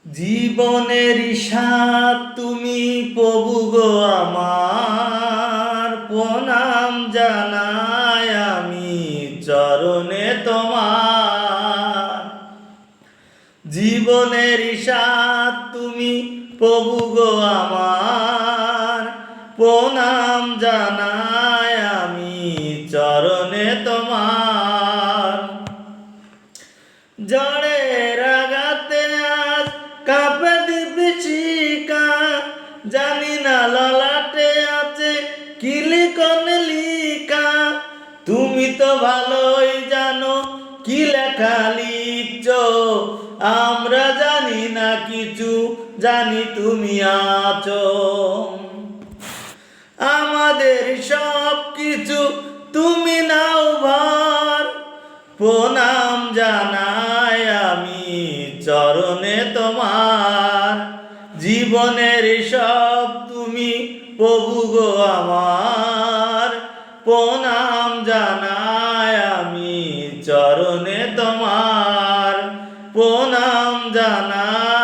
জীবনের স্বাদ তুমি প্রভু গো আমার, প্রণাম জানাই আমি চরণে তোমার। জীবনের স্বাদ তুমি প্রভু গো আমার, প্রণাম জানাই আমি চরণে তোমার। জড়ের আঘাতে আজ কাঁপে দীপশিখা, জানি না ললাটে আছে কি লিখনে লিখা। তুমি তো ভালোই জানো কি লেখা লিখছ, আমরা জানি না কিছু, জানি তুমি আছো। আমাদের সব কিছু তুমি নাও ভার, প্রণাম জানাই আমি চরণে তোমার। জীবনের সব তুমি প্রভু গো আমার, প্রণাম জানাই আমি চরণে তোমার, প্রণাম জানাই